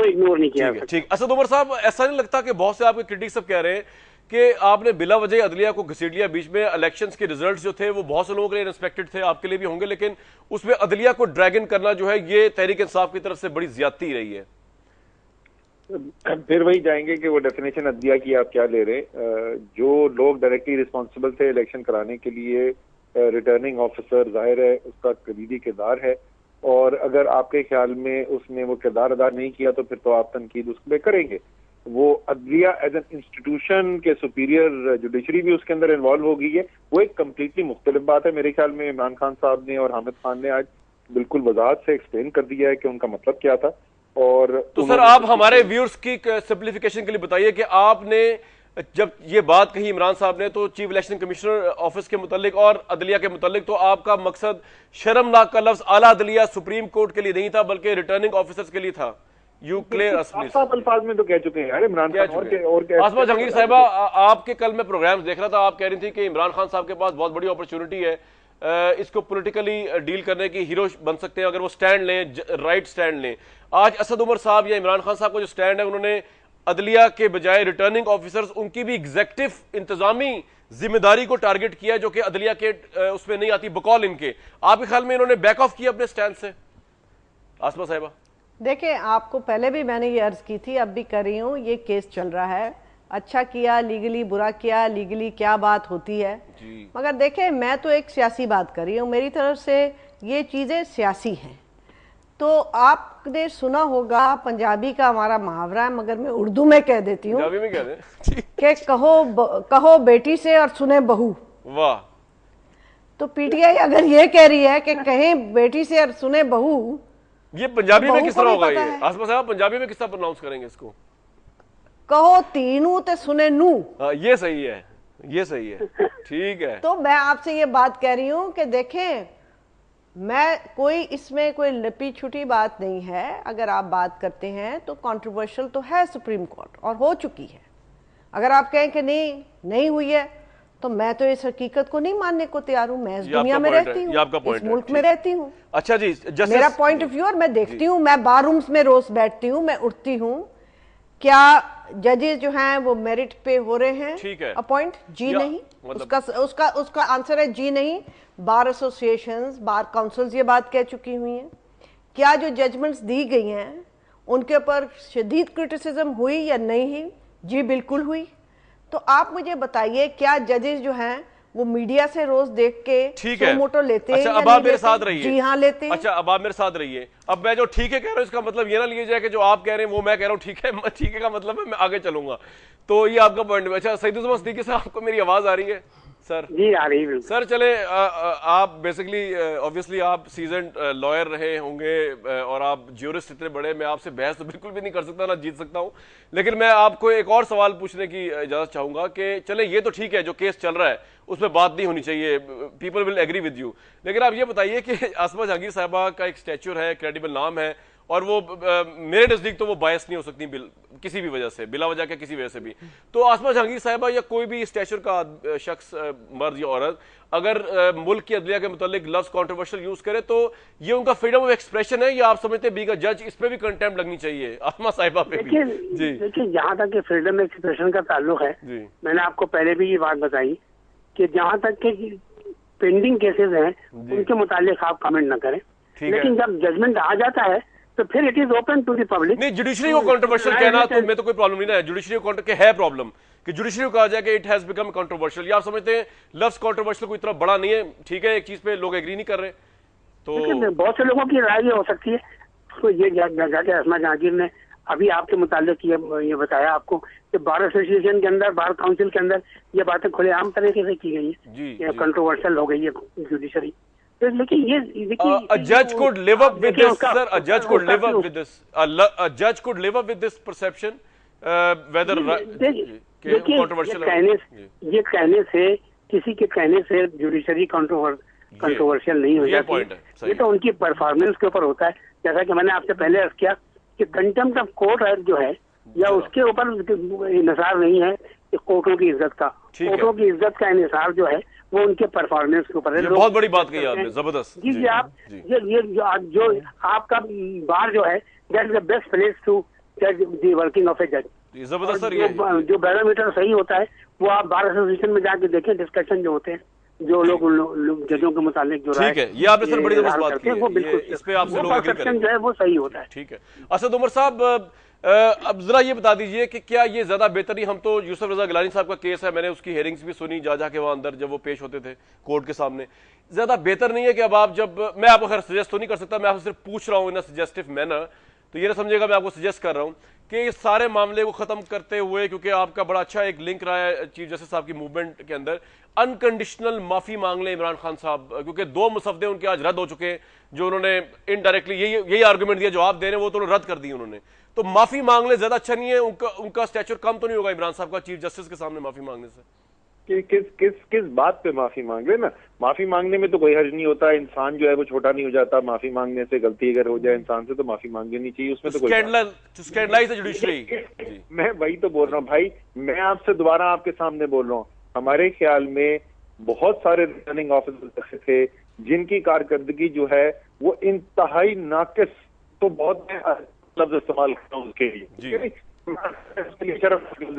इग्नोर नहीं किया। ठीक, असद उमर साहब, ऐसा नहीं लगता कि बहुत से आपके क्रिटिक सब कह रहे हैं कि आपने बिला वजह अदलिया को घसीट लिया बीच में? इलेक्शंस के रिजल्ट्स जो थे वो बहुत से लोगों के लिए अनएक्सपेक्टेड थे, आपके लिए भी होंगे, लेकिन उसमें अदलिया को ड्रैगन करना जो है ये तहरीक इंसाफ की तरफ से बड़ी ज्यादती रही है। फिर वही जाएंगे कि वो डेफिनेशन अदलिया की आप क्या ले रहे हैं। जो लोग डायरेक्टली रिस्पॉन्सिबल थे इलेक्शन कराने के लिए, रिटर्निंग ऑफिसर जाहिर है उसका कलीदी किरदार है, और अगर आपके ख्याल में उसने वो किरदार अदा नहीं किया तो फिर तो आप तनकीद उस पर करेंगे। वो अदलिया एज एन इंस्टीट्यूशन के सुपीरियर जुडिशरी भी उसके अंदर इन्वॉल्व हो गई है, वो एक कम्प्लीटली मुख्तलिफ बात है। मेरे ख्याल में इमरान खान साहब ने और हामिद खान ने आज बिल्कुल वजाहत से एक्सप्लेन कर दिया है कि उनका मतलब क्या था। और तो सर आप हमारे व्यूअर्स की सिंप्लीफिकेशन के लिए बताइए कि आपने जब ये बात कही इमरान साहब ने तो चीफ इलेक्शन कमिश्नर ऑफिस के मुतालिक और अदलिया के मुतालिक, तो आपका मकसद शर्मनाक का लफ्ज आला अदलिया सुप्रीम कोर्ट के लिए नहीं था बल्कि रिटर्निंग ऑफिसर्स के लिए था? You clear us please. अल्फाज में तो कह चुके हैं यार इमरान खान और आसमा जहांगीर साहिबा, आपके कल मैं प्रोग्राम्स देख रहा था, आप कह रही थी कि इमरान खान साहब के पास बहुत बड़ी अपॉर्चुनिटी है, इसको पॉलिटिकली डील करने की हीरो बन सकते हैं अगर वो स्टैंड लें, राइट स्टैंड लें। आज असद उमर साहब या इमरान खान साहब का जो स्टैंड है, उन्होंने अदलिया के बजाय रिटर्निंग ऑफिसर्स, उनकी भी एग्जेक्टिव इंतजामी जिम्मेदारी को टारगेट किया जो कि अदलिया के उसमें नहीं आती बकौल इनके। आपके ख्याल में इन्होंने बैक ऑफ किया अपने स्टैंड से? आसमा साहिबा देखिए, आपको पहले भी मैंने ये अर्ज की थी, अब भी कर रही हूँ, ये केस चल रहा है, अच्छा किया लीगली, बुरा किया लीगली, क्या बात होती है। मगर देखें, मैं तो एक सियासी बात कर रही हूँ, मेरी तरफ से ये चीज़ें सियासी हैं। तो आपने सुना होगा, पंजाबी का हमारा मुहावरा है, मगर मैं उर्दू में कह देती हूँ कि कहो बेटी से और सुने बहू। वाह। तो पीटीआई अगर ये कह रही है कि कहें बेटी से और सुने बहू, ये पंजाबी में किस तरह होगा? ये आसमा साहब पंजाबी में किस तरह प्रोनाउंस करेंगे इसको? कहो तीनू ते सुने नू। ये सही है, ये सही है, ठीक है। तो मैं आपसे ये बात कह रही हूं कि देखें, मैं कोई इसमें कोई लपी छुटी बात नहीं है। अगर आप बात करते हैं तो कंट्रोवर्शियल तो है सुप्रीम कोर्ट और हो चुकी है। अगर आप कहें कि नहीं हुई है तो मैं तो इस हकीकत को नहीं मानने को तैयार हूं। मैं इस दुनिया में रहती हूँ, इस मुल्क में रहती हूँ। अच्छा जी, मेरा पॉइंट ऑफ व्यू, और मैं देखती हूँ, मैं बार रूम्स में रोज बैठती हूँ, मैं उठती हूँ। क्या जजेस जो हैं वो मेरिट पे हो रहे हैं? ठीक है। अपॉइंट? जी नहीं। उसका आंसर है जी नहीं। बार एसोसिएशंस, बार काउंसिल्स ये बात कह चुकी हुई हैं। क्या जो जजमेंट्स दी गई हैं उनके ऊपर शदीद क्रिटिसिज्म हुई या नहीं हुई? जी बिल्कुल हुई। तो आप मुझे बताइए, क्या जजेस जो हैं वो मीडिया से रोज देख के मोटो लेते हैं? अच्छा, अब आप मेरे साथ रहिए। जी हाँ, लेते हैं। अच्छा, अब आप मेरे साथ रहिए। अब मैं जो ठीक है कह रहा हूँ इसका मतलब ये ना लिए जाए कि जो आप कह रहे हैं वो मैं कह रहा हूँ ठीक है। ठीक है का मतलब है मैं आगे चलूंगा। तो ये आपका पॉइंट है। अच्छा, सईदुज़्ज़मा सिद्दीकी साहब, आपको मेरी आवाज आ रही है? सर? जी आ रही है सर। चले आप बेसिकली ऑब्वियसली आप सीजन लॉयर रहे होंगे और आप ज्यूरिस्ट इतने बड़े, मैं आपसे बहस तो बिल्कुल भी नहीं कर सकता, ना जीत सकता हूं, लेकिन मैं आपको एक और सवाल पूछने की इजाजत चाहूंगा कि चले ये तो ठीक है जो केस चल रहा है उसमें बात नहीं होनी चाहिए, people will agree with you, लेकिन आप ये बताइए कि आसमा जहांगीर साहिबा का एक स्टैच्यू है, क्रेडिबल नाम है, और वो मेरे नजदीक तो वो बायस नहीं हो सकती किसी भी वजह से, बिला वजह के किसी वजह से भी, तो आसमा जहांगीर साहिबा या कोई भी स्टैचर का शख्स, मर्द या औरत, अगर मुल्क की अदलिया के मुतालिक लफ्ज कंट्रोवर्शियल यूज करे तो ये उनका फ्रीडम ऑफ एक्सप्रेशन है, या आप समझते हैं बीइंग अ जज इस पे भी कंटेम्प्ट लगनी चाहिए आसमा साहिबा पे भी? जी देखिए, जहाँ तक फ्रीडम ऑफ एक्सप्रेशन का ताल्लुक है, मैंने आपको पहले भी ये बात बताई कि जहाँ तक के पेंडिंग केसेस हैं उनके मुतालिक आप कमेंट न करें, लेकिन जब जजमेंट आ जाता है तो फिर it is open to the public. नहीं, जुडिशरी को कंट्रोवर्शियल कहना तो मैं तो कोई प्रॉब्लम नहीं है, जुडिशरी को के है प्रॉब्लम कि जुडिशरी को कहा जाए कि इट हैज बिकम कंट्रोवर्शियल, या आप समझते हैं लफ्ज कंट्रोवर्शियल कोई इतना बड़ा नहीं है, ठीक है, एक चीज पे लोग एग्री नहीं कर रहे, तो बहुत से लोगों की राय ये हो सकती है, तो ये जाके आसमा जहांगीर ने अभी आपके मुतालिक ये बताया आपको कि बार एसोसिएशन के अंदर, बार काउंसिल के अंदर ये बातें खुलेआम तरीके से की गई है, कंट्रोवर्शियल हो गई है जुडिशरी। लेकिन ये a judge could live up with this, sir. A judge could live up with this. A judge could live up with this perception, whether controversial. ये कहने से, किसी के कहने से जुडिशरी कंट्रोवर्शियल नहीं हो जाती है, ये तो उनकी परफॉर्मेंस के ऊपर होता है। जैसा कि मैंने आपसे पहले अर्ज किया कि कंटेम्प्ट ऑफ कोर्ट जो है, या उसके ऊपर इंहिसार नहीं है कोर्टों की इज्जत का, कोर्टों की इज्जत का इंहिसार जो है वो उनके परफॉर्मेंस के ऊपर है। बहुत बड़ी बात कही आपने, जबरदस्त। जी आप ये जो आपका बार जो है, that is the best place to जज द वर्किंग ऑफ ए जज। जबरदस्त सर। ये जो बैरोमीटर सही होता है वो आप बार एसोसिएशन में जाके देखें, डिस्कशन जो होते हैं, जो लोग जजों के मुतालिक जो ठीक है, ये आपने सर बड़ी जबरदस्त बात की है, वो बिल्कुल इस पे आपसे लोग एग्री करेंगे, जो है वो सही होता है। ठीक है। असद उमर साहब, अब जरा ये बता दीजिए कि क्या ये ज्यादा बेहतर नहीं, हम तो यूसुफ रजा गिलानी साहब का केस है, मैंने उसकी हेयरिंग्स भी सुनी जा के वहां अंदर जब वो पेश होते थे कोर्ट के सामने, ज्यादा बेहतर नहीं है कि अब आप जब, मैं आपको खैर सजेस्ट तो नहीं कर सकता, मैं आपसे सिर्फ पूछ रहा हूँ इन सजेस्टिव मैनर, तो ये ना समझिएगा मैं आपको सजेस्ट कर रहा हूँ कि इस सारे मामले को खत्म करते हुए, क्योंकि आपका बड़ा अच्छा एक लिंक रहा है चीफ जस्टिस साहब की मूवमेंट के अंदर, अनकंडीशनल माफी मांग लें इमरान खान साहब, क्योंकि 2 मुसफ्दे उनके आज रद्द हो चुके हैं, जो उन्होंने इनडायरेक्टली यही आर्गुमेंट दिया जो आप दे रहे हैं वो तो रद्द कर दी उन्होंने, तो माफी मांग ले ज्यादा अच्छा नहीं है? उनका स्टैचर कम तो नहीं होगा इमरान साहब का चीफ जस्टिस के सामने माफी मांगने से? किस बात पे माफी मांग ले ना, माफी मांगने में तो कोई हर्ज नहीं होता, इंसान जो है वो छोटा नहीं हो जाता, माफी मांगने से गलती अगर हो जाए इंसान से तो माफी मांग लेनी चाहिए, उसमें तो कोई, मैं वही तो बोल रहा हूँ भाई, मैं आपसे दोबारा आपके सामने बोल रहा हूँ, हमारे ख्याल में बहुत सारे रिटर्निंग ऑफिसर थे जिनकी कारकर्दगी जो है वो इंतहाई नाकिस, तो बहुत लफ्ज इस्तेमाल कर रहा हूँ उसके लिए,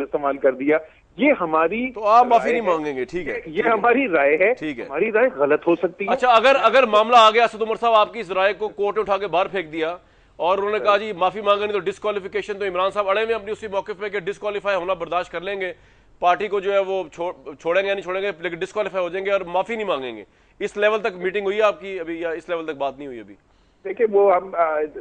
इस्तेमाल कर दिया, ये हमारी, तो आप माफी नहीं मांगेंगे, ठीक है, ये हमारी राय है, ठीक है, हमारी राय गलत हो सकती है। अच्छा, अगर मामला आ गया असद उमर साहब, आपकी इस राय को कोर्ट ने उठा के बाहर फेंक दिया और उन्होंने कहा जी माफी मांगनी तो डिस्क्वालिफिकेशन, तो इमरान साहब अड़े में अपनी उसी मौके पे कि डिस्क्वालीफाई होना बर्दाश्त कर लेंगे, पार्टी को जो है वो छोड़ेंगे या नहीं छोड़ेंगे, लेकिन डिस्क्वालीफाई हो जाएंगे और माफी नहीं मांगेंगे, इस लेवल तक मीटिंग हुई है आपकी अभी, या इस लेवल तक बात नहीं हुई अभी? देखिए, वो हम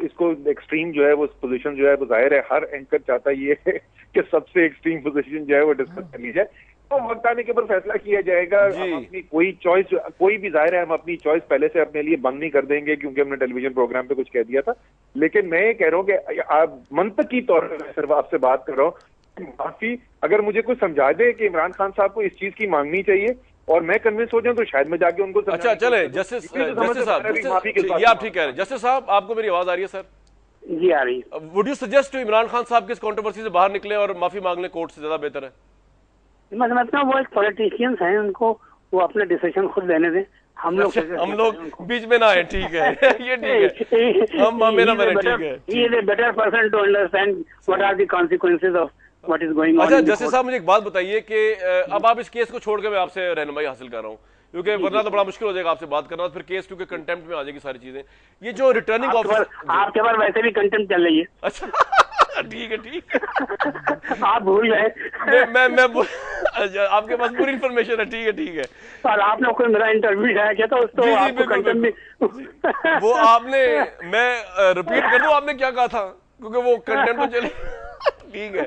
इसको एक्सट्रीम जो है वो पोजीशन जो है वो जाहिर है हर एंकर चाहता ये है कि सबसे एक्सट्रीम पोजीशन जो है वो डिस्कस कर ली जाए, तो वक्त आने के ऊपर फैसला किया जाएगा। हम अपनी कोई चॉइस, कोई भी जाहिर है हम अपनी चॉइस पहले से अपने लिए बंद नहीं कर देंगे क्योंकि हमने टेलीविजन प्रोग्राम पे कुछ कह दिया था, लेकिन मैं ये कह रहा हूँ कि आप मंतकी तौर पर सिर्फ आपसे बात कर रहा हूँ, माफी अगर मुझे कुछ समझा दे कि इमरान खान साहब को इस चीज की मांगनी चाहिए और मैं कन्विंस हो जाऊं तो शायद मैं जाके उनको, अच्छा चले जस्टिस साहब, ये आप ठीक कह रहे हैं। जस्टिस साहब, आपको मेरी आवाज आ रही है सर? जी आ रही है। Would you suggest to Imran Khan साहब के इस कंट्रोवर्सी से बाहर निकले और माफी मांग लें कोर्ट से, ज्यादा बेहतर है? मैं समझता हूँ वो एक पॉलिटिशियंस हैं, उनको वो अपने डिसीजन खुद लेने दें, हम लोग बीच में ना है, ठीक है, ये ठीक है, हम मेरा ठीक है, he is a better person to understand what are the consequences of what is going on। अच्छा जस्टिस साहब, मुझे एक बात बताइए कि अब आप इस केस को छोड़ के मैं आपसे रहनुमाई हासिल कर रहा हूँ, क्योंकि वरना तो बड़ा मुश्किल हो जाएगा आपसे बात करना, फिर केस क्योंकि कंटेम्प्ट में आ जाएगी सारी चीजें, ये जो रिटर्निंग ऑफिसर आपके पास वैसे भी कंटेम्प्ट चल रही है। अच्छा ठीक है, ठीक है, आप भूल गए, मैं आपके पास पूरी इन्फॉर्मेशन है, ठीक है, ठीक है, और आपने कोई मेरा इंटरव्यू उठाया क्या, तो उसको आपको कंटेम्प्ट वो आपने, मैं रिपीट कर दूं आपने क्या कहा था, क्योंकि वो कंटेम्प्ट तो चले ठीक है,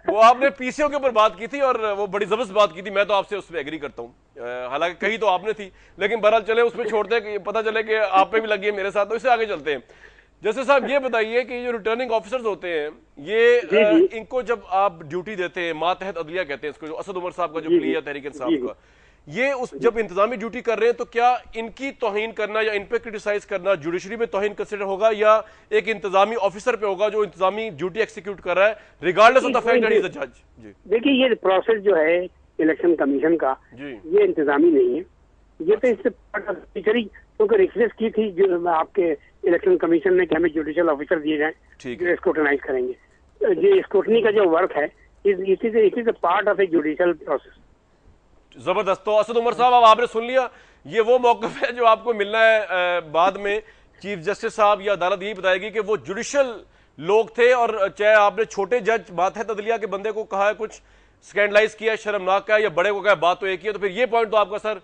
वो आपने पीसीओ के ऊपर बात की थी और वो बड़ी जबरदस्त बात की थी, मैं तो आपसे उसमें एग्री करता हूँ, हालांकि कही तो आपने थी, लेकिन बहरहाल चले उसमें छोड़ते हैं, पता चले कि आप पे भी लगी है मेरे साथ, तो इससे आगे चलते हैं। जैसे साहब ये बताइए कि जो रिटर्निंग ऑफिसर्स होते हैं ये इनको जब आप ड्यूटी देते हैं, मातहत अदलिया कहते हैं इसको, जो असद उमर साहब का जो प्ली है तहरीक इंसाफ का, ये उस जब इंतजामी ड्यूटी कर रहे हैं तो क्या इनकी तौहीन करना या इन पे क्रिटिसाइज करना जुडिशरी में तौहीन कंसिडर होगा या एक इंतजामी ऑफिसर पे होगा जो इंतजामी ड्यूटी एक्सिक्यूट कर रहा है regardless of the fact that he is a जज? जी देखिए, ये प्रोसेस जो है इलेक्शन कमीशन का ये इंतजामी नहीं है, ये तो इससे क्योंकि रिक्वेस्ट की थी जो आपके इलेक्शन कमीशन ने कि हमें जुडिशियल ऑफिसर दिए जाएं जो स्क्रूटनाइज करेंगे। ये स्क्रूटनी का जो वर्क है it is a part of a judicial process. जबरदस्त। तो असद उमर साहब, अब आपने सुन लिया, ये वो मौकफ है जो आपको मिलना है बाद में चीफ जस्टिस साहब या अदालत यही बताएगी कि वो जुडिशियल लोग थे, और चाहे आपने छोटे जज मातहत अदलिया के बंदे को कहा है कुछ स्कैंडलाइज किया, शर्मनाक किया, या बड़े को कहा, बात तो एक ही है, तो फिर ये पॉइंट तो आपका सर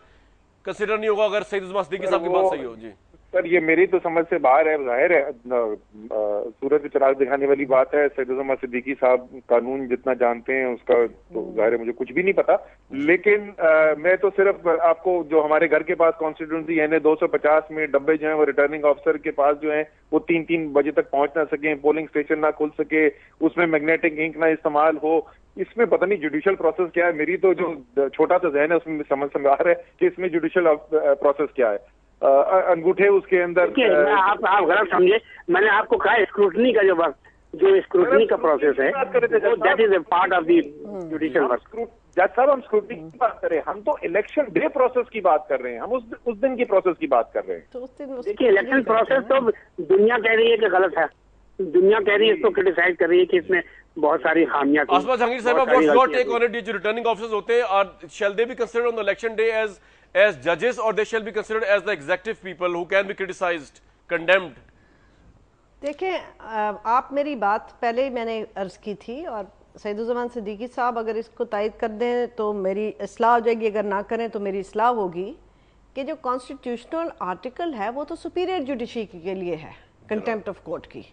कंसिडर नहीं होगा अगर सईद उस्मान सिद्दीकी साहब की बात सही हो। जी सर, ये मेरी तो समझ से बाहर है, जाहिर है सूरज में चिराग दिखाने वाली बात है। सईद उस्मान सिद्दीकी साहब कानून जितना जानते हैं उसका तो जाहिर है मुझे कुछ भी नहीं पता, लेकिन मैं तो सिर्फ आपको जो हमारे घर के पास कॉन्स्टिट्यूंसी यानी 250 में डब्बे जो हैं वो रिटर्निंग ऑफिसर के पास जो हैं वो 3-3 बजे तक पहुंच ना सके, पोलिंग स्टेशन ना खुल सके, उसमें मैग्नेटिक इंक ना इस्तेमाल हो, इसमें पता नहीं जुडिशियल प्रोसेस क्या है। मेरी तो जो छोटा सा जहन है उसमें समझ में आ रहा है कि इसमें जुडिशियल प्रोसेस क्या है। अंगूठे उसके अंदर आप गलत समझे, मैंने आपको कहा स्क्रूटनी का जो स्क्रूटनी का प्रोसेस है that is a part of the judicial work. जज साहब, हम स्क्रूटनी की बात कर रहे हैं, हम तो इलेक्शन डे प्रोसेस की बात कर रहे हैं, हम उस दिन की प्रोसेस की बात कर रहे हैं। देखिए, इलेक्शन प्रोसेस तो दुनिया कह रही है कि गलत है, दुनिया कह रही है, इसको क्रिटिसाइज कर रही है कि इसमें बहुत सारी खामियां थी। आसमा जहांगीर साहब, what's your take on it? जो रिटर्निंग ऑफिसर्स होते हैं, और shall they be considered on the election day as judges, or they shall be considered as the executive people who can be criticized, condemned? देखें, आप मेरी बात पहले ही मैंने अर्ज की थी, और सईद उस्मान सिद्दीकी साहब अगर इसको तायद कर दें तो मेरी इस्लाह हो जाएगी, अगर ना करें तो मेरी इस्लाह होगी कि जो कॉन्स्टिट्यूशनल आर्टिकल है वो तो सुपीरियर जुडिशरी के लिए है, कंटेम्प्ट ऑफ कोर्ट की।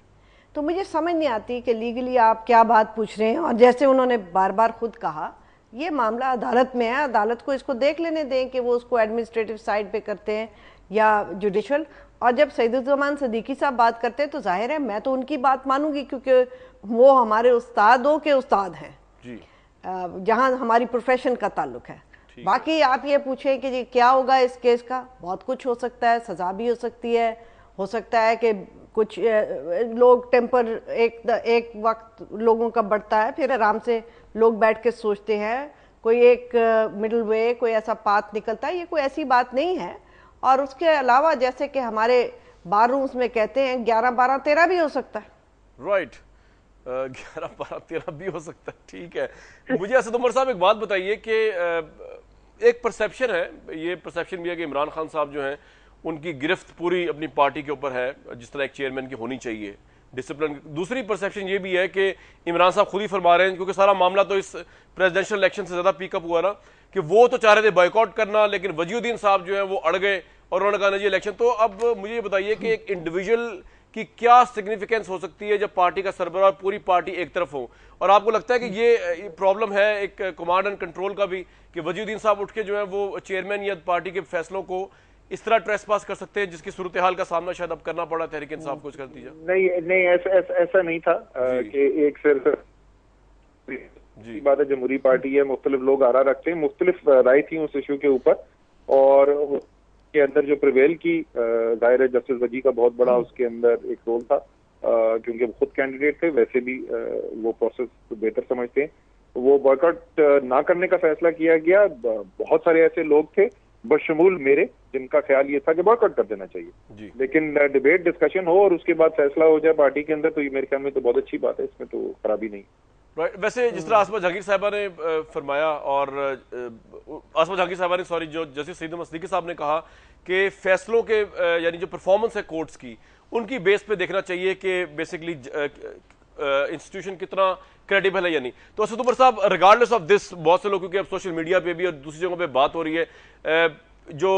तो मुझे समझ नहीं आती कि लीगली आप क्या बात पूछ रहे हैं, और जैसे उन्होंने बार बार खुद कहा ये मामला अदालत में है, अदालत को इसको देख लेने दें कि वो उसको एडमिनिस्ट्रेटिव साइड पे करते हैं या जुडिशल। और जब सईद उस्मान सिद्दीकी साहब बात करते हैं तो जाहिर है मैं तो उनकी बात मानूंगी, क्योंकि वो हमारे उस्तादों के उस्ताद हैं जी, जहां हमारी प्रोफेशन का ताल्लुक है। बाकी आप ये पूछें कि क्या होगा इस केस का, बहुत कुछ हो सकता है, सजा भी हो सकती है, हो सकता है कि कुछ लोग टेम्पर एक वक्त लोगों का बढ़ता है, फिर आराम से लोग बैठ के सोचते हैं, कोई एक मिडिल वे, कोई ऐसा पाथ निकलता है, ये कोई ऐसी बात नहीं है। और उसके अलावा जैसे कि हमारे बार रूम्स में कहते हैं 11, 12, 13 भी हो सकता है। राइट, 11, 12, 13 भी हो सकता है, ठीक है। मुझे असद उमर साहब एक बात बताइए कि एक परसेप्शन है, ये परसेप्शन भी है कि इमरान खान साहब जो हैं उनकी गिरफ्त पूरी अपनी पार्टी के ऊपर है, जिस तरह एक चेयरमैन की होनी चाहिए, डिसिप्लिन। दूसरी परसेप्शन ये भी है कि इमरान साहब खुद ही फरमा रहे हैं, क्योंकि सारा मामला तो इस प्रेसिडेंशियल इलेक्शन से ज़्यादा पिकअप हुआ ना, कि वो तो चाह रहे थे बॉयकॉट करना, लेकिन वजीउद्दीन साहब जो है वो अड़ गए और उन्होंने कहा ना जी इलेक्शन। तो अब मुझे ये बताइए कि एक इंडिविजुअल की क्या सिग्निफिकेंस हो सकती है जब पार्टी का सरबराह और पूरी पार्टी एक तरफ हो, और आपको लगता है कि ये प्रॉब्लम है एक कमांड एंड कंट्रोल का भी, कि वजीउद्दीन साहब उठ के जो है वो चेयरमैन या पार्टी के फैसलों को इस तरह ट्रेस पास कर सकते हैं, जिसकी सूरत हाल का सामना शायद अब करना पड़ा तहरीक इंसाफ को? कर दीजिए। नहीं, ऐसा नहीं था कि एक सिर्फ जी बात है, जमहूरी पार्टी है, मुख्तलिफ लोग आरा रखते हैं, मुख्तलिफ राय थी उस इशू के ऊपर, और के अंदर जो प्रिवेल की जाहिर है जस्टिस वजी का बहुत बड़ा उसके अंदर एक रोल था, क्योंकि वो खुद कैंडिडेट थे, वैसे भी वो प्रोसेस बेहतर समझते हैं। वो बॉयकॉट ना करने का फैसला किया गया। बहुत सारे ऐसे लोग थे बशमूल मेरे जिनका ख्याल ये था कि बॉयकॉट कर देना चाहिए, लेकिन डिबेट डिस्कशन हो और उसके बाद फैसला हो जाए पार्टी के अंदर, तो ये मेरे ख्याल में तो बहुत अच्छी बात है, इसमें तो खराबी नहीं। राइट। वैसे जिस तरह आसमा जहांगीर साहबा ने फरमाया, और आसमा जहांगीर साहबा ने सॉरी जो जस्टिस सईद सिद्दीकी साहब ने कहा कि फैसलों के यानी जो परफॉर्मेंस है कोर्ट्स की, उनकी बेस पे देखना चाहिए कि बेसिकली इंस्टीट्यूशन कितना क्रेडिबल है या नहीं। तो असद उमर साहब, रिगार्डलेस ऑफ दिस, बहुत से लोग क्योंकि अब सोशल मीडिया पे भी और दूसरी जगहों पे बात हो रही है, जो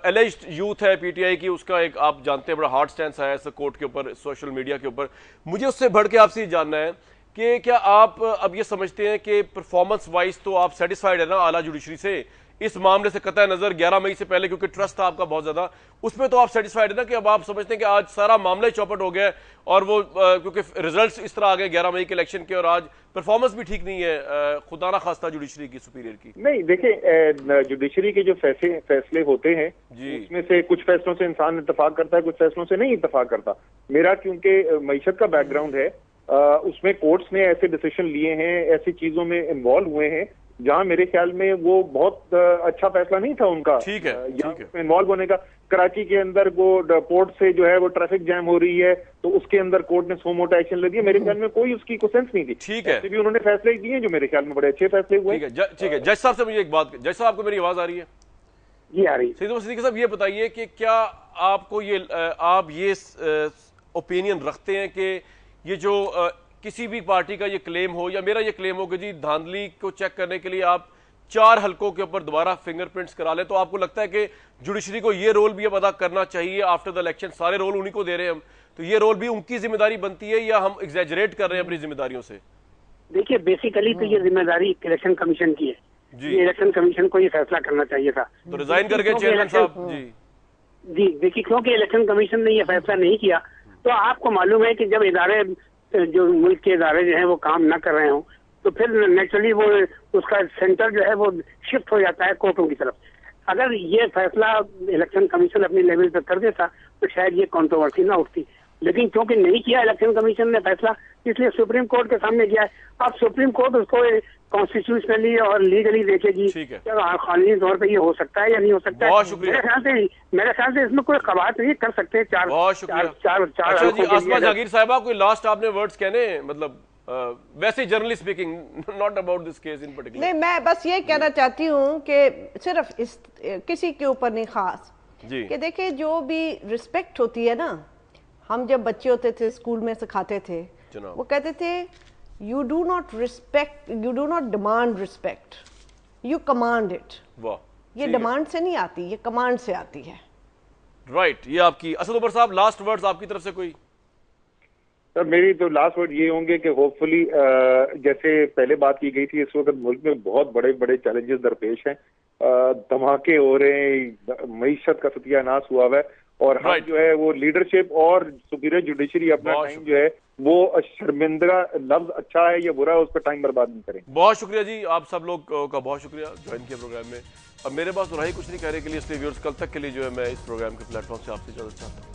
एलिज्ड यूथ है पीटीआई की, उसका एक आप जानते हैं बड़ा हार्ड स्टैंड है कोर्ट के ऊपर, सोशल मीडिया के ऊपर। मुझे उससे बढ़ के आपसे जानना है कि क्या आप अब ये समझते हैं कि परफॉर्मेंस वाइज तो आप सेटिस्फाइड है ना आला जुडिशरी से इस मामले से कतई नजर 11 मई से पहले, क्योंकि ट्रस्ट था आपका बहुत ज्यादा, उसमें तो आप सेटिस्फाइड है ना कि अब आप समझते हैं कि आज सारा मामला ही चौपट हो गया है और वो क्योंकि रिजल्ट्स इस तरह आ गए 11 मई के इलेक्शन के और आज परफॉर्मेंस भी ठीक नहीं है खुदा ना खास्ता जुडिशरी की, सुपीरियर की? नहीं, देखिए जुडिशरी के जो फैसले होते हैं उसमें से कुछ फैसलों से इंसान इत्तेफाक करता है, कुछ फैसलों से नहीं इत्तेफाक करता। मेरा क्योंकि मईशत का बैकग्राउंड है, उसमें कोर्ट्स ने ऐसे डिसीजन लिए हैं, ऐसी चीजों में इन्वॉल्व हुए हैं जहां मेरे ख्याल में वो बहुत अच्छा फैसला नहीं था उनका ठीक है इन्वॉल्व होने का। कराची के अंदर वो पोर्ट से जो है वो ट्रैफिक जैम हो रही है तो उसके अंदर कोर्ट ने सो मोटा एक्शन ले दिया। मेरे ख्याल में कोई उसकी को सेंस नहीं थी। ठीक है, भी उन्होंने फैसले दिए जो मेरे ख्याल में बड़े अच्छे फैसले हुए। ठीक है जज साहब से मुझे एक बात, जज साहब आपको मेरी आवाज आ रही है? जी आ रही है। सईद सिद्दीकी साहब ये बताइए कि क्या आपको ये आप ये ओपिनियन रखते हैं कि ये जो किसी भी पार्टी का ये क्लेम हो या मेरा ये क्लेम हो कि जी धांधली को चेक करने के लिए आप 4 हलकों के ऊपर दोबारा फिंगरप्रिंट्स करा लें, तो आपको लगता है कि जुडिशरी को ये रोल भी अब अदा करना चाहिए आफ्टर द इलेक्शन? सारे रोल उन्हीं को दे रहे हैं हम, तो ये रोल भी उनकी जिम्मेदारी बनती है या हम एग्जैजरेट कर रहे हैं अपनी जिम्मेदारियों से? देखिए बेसिकली तो ये जिम्मेदारी इलेक्शन कमीशन की है जी। इलेक्शन कमीशन को ये फैसला करना चाहिए था, तो रिजाइन करके चेयरमैन साहब जी देखिए क्योंकि इलेक्शन कमीशन ने ये फैसला नहीं किया तो आपको मालूम है कि जब इदारे जो मुल्क के इदारे जो है वो काम न कर रहे हो तो फिर नेचुरली वो उसका सेंटर जो है वो शिफ्ट हो जाता है कोर्टों की तरफ। अगर ये फैसला इलेक्शन कमीशन अपने लेवल पे कर देता तो शायद ये कंट्रोवर्सी ना उठती, लेकिन क्योंकि नहीं किया इलेक्शन कमीशन ने फैसला इसलिए सुप्रीम कोर्ट के सामने गया है। अब सुप्रीम कोर्ट उसको कॉन्स्टिट्यूशनली और लीगली देखेगी क्या कानूनी तौर पे ये हो सकता है या नहीं हो सकता है। मेरे ख्याल से इसमें कोई कवायद नहीं कर सकते। आसमा जहांगीर साहबा कोई लास्ट आपने वर्ड्स कहने, मतलब वैसे generally speaking, not about this case in particular? नहीं, मैं बस ये कहना चाहती हूँ कि सिर्फ इस किसी के ऊपर नहीं, खास जी कि देखिए जो भी रिस्पेक्ट होती है ना, हम जब बच्चे होते थे स्कूल में सिखाते थे, वो कहते थे you do not respect, you do not demand respect, you command it. ये डिमांड से नहीं आती, ये कमांड से आती है। राइट, ये आपकी असद उमर साहब लास्ट वर्ड्स आपकी तरफ से कोई? सर मेरी तो लास्ट वर्ड ये होंगे कि होपफुली जैसे पहले बात की गई थी, इस वक्त मुल्क में बहुत बड़े बड़े चैलेंजेस दरपेश हैं, धमाके हो रहे हैं, मईशत का सत्यानाश हुआ है और हम जो है वो लीडरशिप और सुपीरियर जुडिशरी अपना टाइम जो है वो शर्मिंदा लफ्ज अच्छा है या बुरा है उस पर टाइम बर्बाद नहीं करें। बहुत शुक्रिया जी, आप सब लोग का बहुत शुक्रिया ज्वाइन किया प्रोग्राम में। अब मेरे पास तो रही कुछ नहीं कहने के लिए, इसलिए व्यूअर्स कल तक के लिए जो है मैं इस प्रोग्राम के प्लेटफॉर्म से आपसे इजाजत चाहता हूँ।